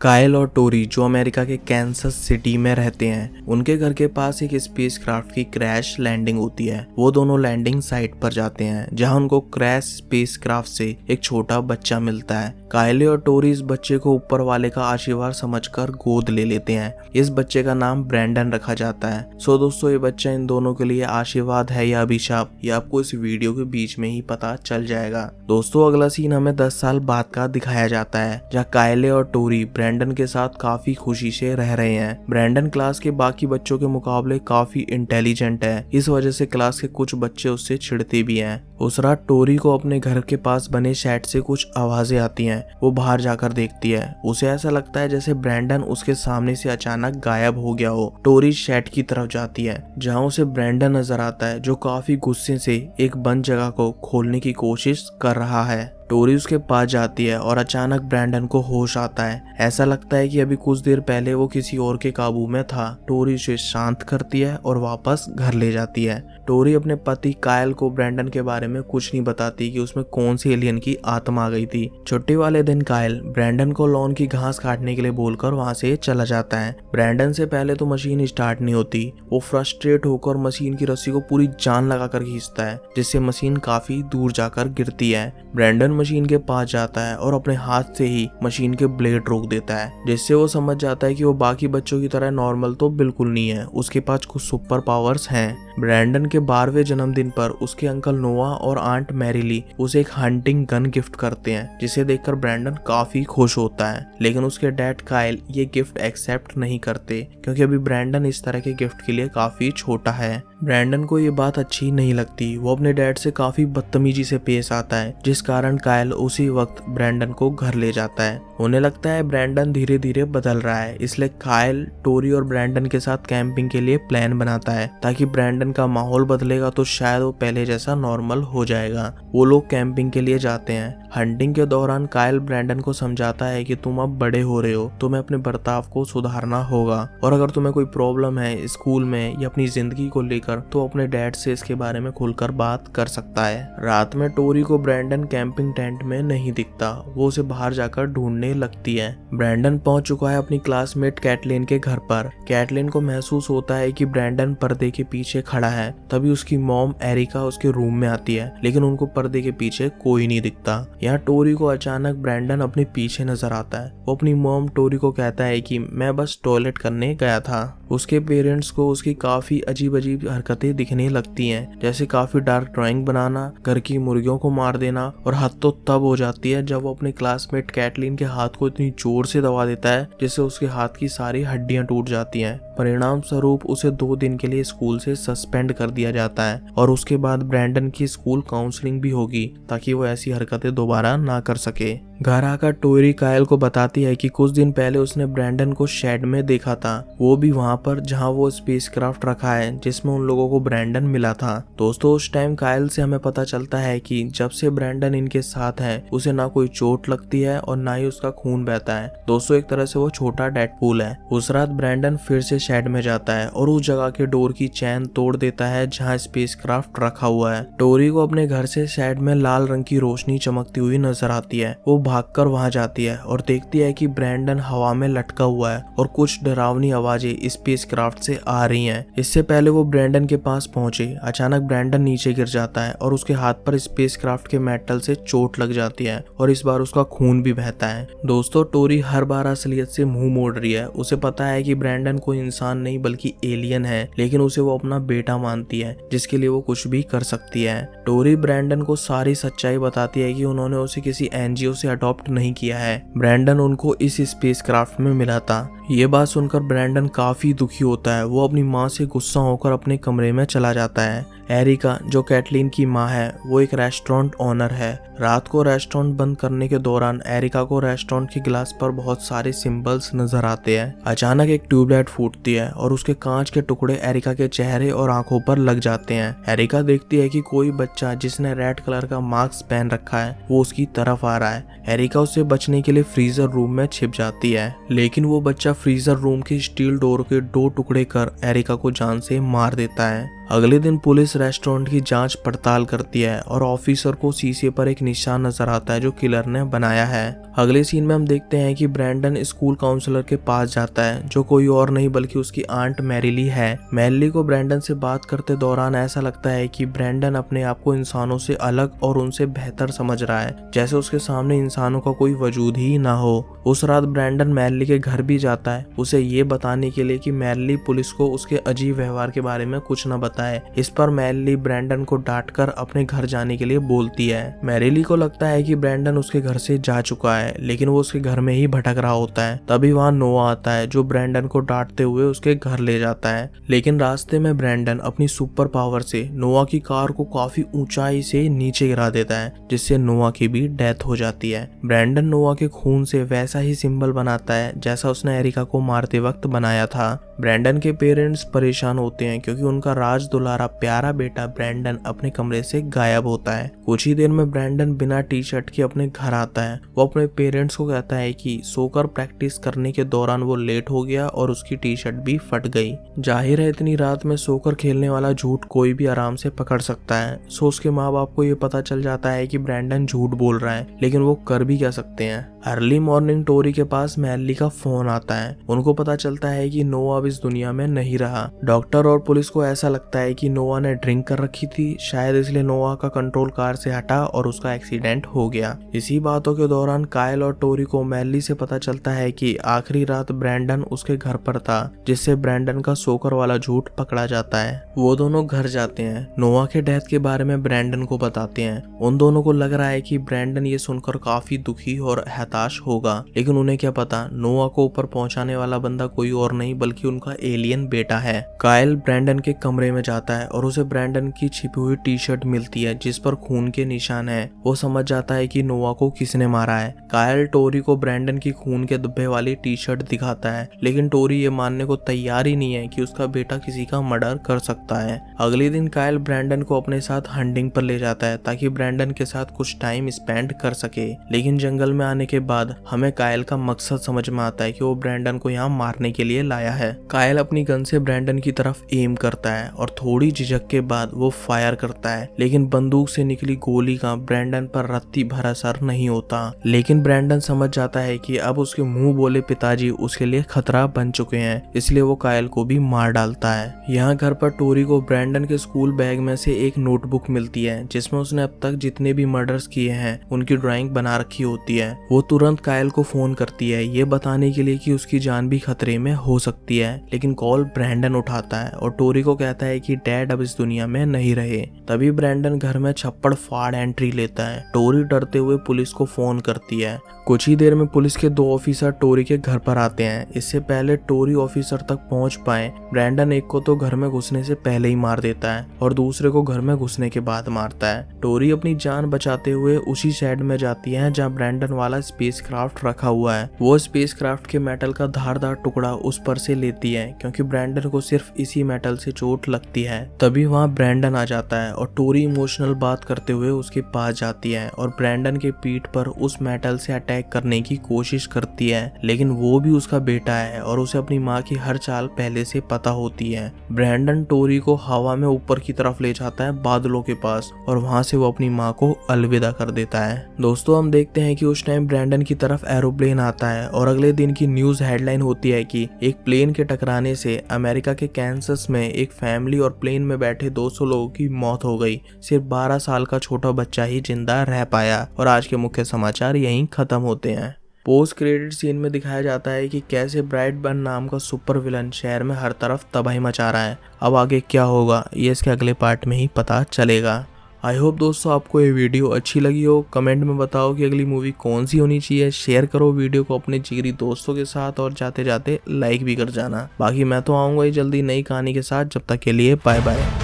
कायल और टोरी जो अमेरिका के कैंसस सिटी में रहते हैं, उनके घर के पास एक स्पेसक्राफ्ट की क्रैश लैंडिंग होती है। वो दोनों लैंडिंग साइट पर जाते हैं जहां उनको क्रैश स्पेसक्राफ्ट से एक छोटा बच्चा मिलता है। कायल और टोरी इस बच्चे को ऊपर वाले का आशीर्वाद समझकर गोद ले लेते हैं। इस बच्चे का नाम ब्रैंडन रखा जाता है। सो दोस्तों, ये बच्चा इन दोनों के लिए आशीर्वाद है या अभिशाप, ये आपको इस वीडियो के बीच में ही पता चल जाएगा। दोस्तों, अगला सीन हमें 10 साल बाद का दिखाया जाता है जहाँ कायल और टोरी ब्रैंडन के साथ काफी खुशी से रह रहे हैं। ब्रैंडन क्लास के बाकी बच्चों के मुकाबले काफी इंटेलिजेंट है, इस वजह से क्लास के कुछ बच्चे उससे चिढ़ते भी हैं। उस रात टोरी को अपने घर के पास बने शेड से कुछ आवाजें आती हैं। वो बाहर जाकर देखती है। उसे ऐसा लगता है जैसे ब्रैंडन उसके सामने से अचानक गायब हो गया हो। टोरी शेड की तरफ जाती है जहाँ उसे ब्रैंडन नजर आता है जो काफी गुस्से से एक बंद जगह को खोलने की कोशिश कर रहा है। टोरी उसके पास जाती है और अचानक ब्रैंडन को होश आता है। ऐसा लगता है कि अभी कुछ देर पहले वो किसी और के काबू में था। टोरी उसे शांत करती है और वापस घर ले जाती है। टोरी अपने पति कायल को ब्रैंडन के बारे में कुछ नहीं बताती कि उसमें कौन सी एलियन की आत्मा आ गई थी। छुट्टी वाले दिन कायल ब्रैंडन को लॉन की घास काटने के लिए बोलकर वहां से चला जाता है। ब्रैंडन से पहले तो मशीन स्टार्ट नहीं होती। वो फ्रस्ट्रेट होकर मशीन की रस्सी को पूरी जान लगाकर खींचता है, जिससे मशीन काफी दूर जाकर गिरती है। ब्रैंडन मशीन के पास जाता है और अपने हाथ से ही मशीन के ब्लेड रोक देता है, जिससे वो समझ जाता है कि वो बाकी बच्चों की तरह नॉर्मल तो बिल्कुल नहीं है, उसके पास कुछ सुपर पावर्स हैं। ब्रैंडन के 12वें जन्मदिन पर उसके अंकल नोआ और आंट मैरीली उसे एक हंटिंग गन गिफ्ट करते हैं, जिसे देखकर ब्रैंडन काफी खुश होता है। लेकिन उसके डैड कायल ये गिफ्ट एक्सेप्ट नहीं करते क्योंकि अभी ब्रैंडन इस तरह के गिफ्ट के लिए काफी छोटा है। ब्रैंडन को ये बात अच्छी नहीं लगती। वो अपने डैड से काफी बदतमीजी से पेश आता है, जिस कारण कायल उसी वक्त ब्रैंडन को घर ले जाता है। उन्हें लगता है ब्रैंडन धीरे धीरे बदल रहा है, इसलिए कायल टोरी और ब्रैंडन के साथ कैंपिंग के लिए प्लान बनाता है ताकि ब्रैंडन का माहौल बदलेगा तो शायद वो पहले जैसा नॉर्मल हो जाएगा। वो लोग कैंपिंग के लिए जाते हैं। हंटिंग के दौरान कायल ब्रैंडन को समझाता है कि तुम अब बड़े हो रहे हो, तुम्हें अपने बर्ताव को सुधारना होगा और अगर तुम्हें कोई प्रॉब्लम है स्कूल में या अपनी जिंदगी को लेकर तो अपने डैड से इसके बारे में खुलकर बात कर सकता है। रात में टोरी को ब्रैंडन कैंपिंग टेंट में नहीं दिखता। वो उसे बाहर जाकर ढूंढने लगती है। ब्रैंडन पहुंच चुका है अपनी क्लासमेट कैटलिन के घर पर। कैटलिन को महसूस होता है कि ब्रैंडन पर्दे के पीछे खड़ा है। तभी उसकी मॉम एरिका उसके रूम में आती है, लेकिन उनको पर्दे के पीछे कोई नहीं दिखता। यहाँ टोरी को अचानक ब्रैंडन अपने पीछे नजर आता है। वो अपनी मॉम टोरी को कहता है कि मैं बस टॉयलेट करने गया था। उसके पेरेंट्स को उसकी काफी अजीब अजीब हरकतें दिखने लगती हैं, जैसे काफी डार्क ड्राइंग बनाना, घर की मुर्गियों को मार देना, और हद तो तब हो जाती है जब वो अपने क्लासमेट कैटलिन के हाथ को इतनी जोर से दबा देता है जिससे उसके हाथ की सारी हड्डियां टूट जाती हैं। परिणाम स्वरूप उसे 2 दिन के लिए स्कूल से सस्पेंड कर दिया जाता है और उसके बाद ब्रैंडन की स्कूल काउंसलिंग भी होगी ताकि वो ऐसी हरकतें दोबारा ना कर सके। घर आकर टोरी कायल को बताती है कि कुछ दिन पहले उसने ब्रैंडन को शेड में देखा था, वो भी वहां पर जहां वो स्पेसक्राफ्ट रखा है जिसमें उन लोगों को ब्रैंडन मिला था। दोस्तों, उस टाइम कायल से हमें पता चलता है कि जब से ब्रैंडन इनके साथ है उसे ना कोई चोट लगती है और ना ही उसका खून बहता है। दोस्तों, एक तरह से वो छोटा डेडपूल है। उस रात ब्रैंडन फिर से शेड में जाता है और उस जगह के डोर की चैन तोड़ देता है जहाँ स्पेसक्राफ्ट रखा हुआ है। टोरी को अपने घर से शेड में लाल रंग की रोशनी चमकती हुई नजर आती है। वो भागकर वहां जाती है और देखती है कि ब्रैंडन हवा में लटका हुआ है और कुछ डरावनी आवाजें स्पेसक्राफ्ट से आ रही हैं। इससे पहले वो ब्रैंडन के पास पहुंचे, अचानक ब्रैंडन नीचे गिर जाता है और उसके हाथ पर स्पेसक्राफ्ट के मेटल से चोट लग जाती है और इस बार उसका खून भी बहता है। दोस्तों, टोरी हर बार असलियत से मुंह मोड़ रही है। उसे पता है कि ब्रैंडन कोई इंसान नहीं बल्कि एलियन है, लेकिन उसे वो अपना बेटा मानती है जिसके लिए वो कुछ भी कर सकती है। टोरी ब्रैंडन को सारी सच्चाई बताती है कि उन्होंने उसे किसी एनजीओ से अडॉप्ट नहीं किया है। ब्रैंडन उनको इस स्पेसक्राफ्ट में मिला था। ये बात सुनकर ब्रैंडन काफी दुखी होता है। वो अपनी माँ से गुस्सा होकर अपने कमरे में चला जाता है। एरिका, जो कैटलिन की माँ है, वो एक रेस्टोरेंट ओनर है। रात को रेस्टोरेंट बंद करने के दौरान एरिका को रेस्टोरेंट के गिलास पर बहुत सारे सिंबल्स नजर आते हैं। अचानक एक ट्यूबलाइट फूटती है और उसके कांच के टुकड़े एरिका के चेहरे और आंखों पर लग जाते हैं। एरिका देखती है कि कोई बच्चा जिसने रेड कलर का मास्क पहन रखा है वो उसकी तरफ आ रहा है। एरिका उससे बचने के लिए फ्रीजर रूम में छिप जाती है, लेकिन वो बच्चा फ्रीजर रूम के स्टील डोर के 2 टुकड़े कर एरिका को जान से मार देता है। अगले दिन पुलिस रेस्टोरेंट की जांच पड़ताल करती है और ऑफिसर को शीशे पर एक निशान नजर आता है जो किलर ने बनाया है। अगले सीन में हम देखते हैं कि ब्रैंडन स्कूल काउंसलर के पास जाता है जो कोई और नहीं बल्कि उसकी आंट मैरीली है। मैरीली को ब्रैंडन से बात करते दौरान ऐसा लगता है कि ब्रैंडन अपने आप को इंसानों से अलग और उनसे बेहतर समझ रहा है, जैसे उसके सामने इंसानों का कोई वजूद ही ना हो। उस रात ब्रैंडन मैरीली के घर भी जाता है उसे ये बताने के लिए कि मैरीली पुलिस को उसके अजीब व्यवहार के बारे में कुछ न बताए। इस पर मैरीली ब्रैंडन को डांटकर अपने घर जाने के लिए बोलती है। मैरीली को लगता है कि ब्रैंडन उसके घर से जा चुका है, लेकिन वो उसके घर में ही भटक रहा होता है। तभी वहाँ नोआ आता है जो ब्रैंडन को डांटते हुए उसके घर ले जाता है, लेकिन रास्ते में ब्रैंडन अपनी सुपर पावर से नोआ की कार को काफी ऊंचाई से नीचे गिरा देता है, जिससे नोआ की भी डेथ हो जाती है। ब्रैंडन नोआ के खून से वैसा ही सिंबल बनाता है जैसा उसने एरिका को मारते वक्त बनाया था। ब्रैंडन के पेरेंट्स परेशान होते हैं क्योंकि उनका राज दुलारा प्यारा बेटा ब्रैंडन अपने कमरे से गायब होता है। कुछ ही देर में ब्रैंडन बिना टी शर्ट के अपने घर आता है। वो अपने पेरेंट्स को कहता है कि सोकर प्रैक्टिस करने के दौरान वो लेट हो गया और उसकी टी शर्ट भी फट गई। जाहिर है इतनी रात में सोकर खेलने वाला झूठ कोई भी आराम से पकड़ सकता है। सो उसके माँ बाप को ये पता चल जाता है कि ब्रैंडन झूठ बोल रहा है, लेकिन वो कर भी क्या सकते हैं। अर्ली मॉर्निंग टोरी के पास मैरीली का फोन आता है। उनको पता चलता है कि नोआ अब इस दुनिया में नहीं रहा। डॉक्टर और पुलिस को ऐसा लगता है कि नोआ ने ड्रिंक कर रखी थी, शायद इसलिए नोआ का कंट्रोल कार से हटा और उसका एक्सीडेंट हो गया। इसी बातों के दौरान कायल और टोरी को मैरीली से पता चलता है कि आखिरी रात ब्रैंडन उसके घर पर था, जिससे ब्रैंडन का सोकर वाला झूठ पकड़ा जाता है। वो दोनों घर जाते हैं, नोआ के डेथ के बारे में ब्रैंडन को बताते हैं। उन दोनों को लग रहा है कि ब्रैंडन ये सुनकर काफी दुखी और हताश होगा, लेकिन उन्हें क्या पता नोआ को ऊपर पहुंचाने वाला बंदा कोई और नहीं बल्कि उनका एलियन बेटा है। कायल ब्रैंडन के कमरे में जाता है और उसे ब्रैंडन की छिपी हुई टी शर्ट मिलती है जिस पर खून के निशान है। वो समझ जाता है कि नोआ को किसने मारा है। कायल टोरी को ब्रैंडन की खून के धब्बे वाली टी शर्ट दिखाता है, लेकिन टोरी ये मानने को तैयार ही नहीं है कि उसका बेटा किसी का मर्डर कर सकता है। अगले दिन कायल ब्रैंडन को अपने साथ हंटिंग पर ले जाता है ताकि ब्रैंडन के साथ कुछ टाइम स्पेंड कर सके, लेकिन जंगल में आने के बाद हमें कायल का मकसद समझ में आता है कि वो ब्रैंडन को यहाँ मारने के लिए लाया है। कायल अपनी गन से ब्रैंडन की तरफ एम करता है और थोड़ी झिझक के बाद वो फायर करता है, लेकिन बंदूक से निकली गोली का ब्रैंडन पर रत्ती भर असर नहीं होता। लेकिन ब्रैंडन समझ जाता है कि अब उसके मुंह बोले पिताजी उसके लिए खतरा बन चुके हैं, इसलिए वो कायल को भी मार डालता है। यहाँ घर पर टोरी को ब्रैंडन के स्कूल बैग में से एक नोटबुक मिलती है जिसमें उसने अब तक जितने भी मर्डर्स किए हैं उनकी ड्राइंग बना रखी होती है। वो तुरंत कायल को फोन करती है ये बताने के लिए कि उसकी जान भी खतरे में हो सकती है, लेकिन कॉल ब्रैंडन उठाता है और टोरी को कहता है कि डैड अब इस दुनिया में नहीं रहे। तभी ब्रैंडन घर में छप्पड़ फाड़ एंट्री लेता है। टोरी डरते हुए पुलिस को फोन करती है। कुछ ही देर में पुलिस के 2 ऑफिसर टोरी के घर पर आते हैं। इससे पहले टोरी ऑफिसर तक पहुंच पाए, ब्रैंडन एक को तो घर में घुसने से पहले ही मार देता है और दूसरे को घर में घुसने के बाद मारता है। टोरी अपनी जान बचाते हुए उसी शेड में जाती है जहां ब्रैंडन वाला स्पेसक्राफ्ट रखा हुआ है। वो स्पेसक्राफ्ट के मेटल का धारदार टुकड़ा उस पर से लेती है क्योंकि ब्रैंडन को सिर्फ इसी मेटल से चोट लगती है। तभी वहाँ ब्रैंडन आ जाता है और टोरी इमोशनल बात करते हुए उसके पास जाती है और ब्रैंडन के पीठ पर उस मेटल से अटैक करने की कोशिश करती है, लेकिन वो भी उसका बेटा है और उसे अपनी माँ की हर चाल पहले से पता होती है। ब्रैंडन टोरी को हवा में ऊपर की तरफ ले जाता है बादलों के पास और वहाँ से वो अपनी माँ को अलविदा कर देता है। दोस्तों हम देखते हैं कि उस टाइम ब्रैंडन की तरफ एरोप्लेन आता है और अगले दिन की न्यूज हेडलाइन होती है कि एक प्लेन के टकराने से अमेरिका के कैंसस में एक फैमिली और प्लेन में बैठे 200 लोगों की मौत हो गई। सिर्फ 12 साल का छोटा बच्चा ही जिंदा रह पाया। और आज के मुख्य समाचार यहीं खत्म होते हैं। पोस्ट क्रेडिट सीन में दिखाया जाता है कि कैसे ब्राइटबर्न नाम का सुपर विलन शहर में हर तरफ तबाही मचा रहा है। अब आगे क्या होगा ये इसके अगले पार्ट में ही पता चलेगा। आई होप दोस्तों आपको ये वीडियो अच्छी लगी हो। कमेंट में बताओ कि अगली मूवी कौन सी होनी चाहिए। शेयर करो वीडियो को अपने जिगरी दोस्तों के साथ और जाते जाते लाइक भी कर जाना। बाकी मैं तो आऊँगा ही जल्दी नई कहानी के साथ। जब तक के लिए बाय बाय।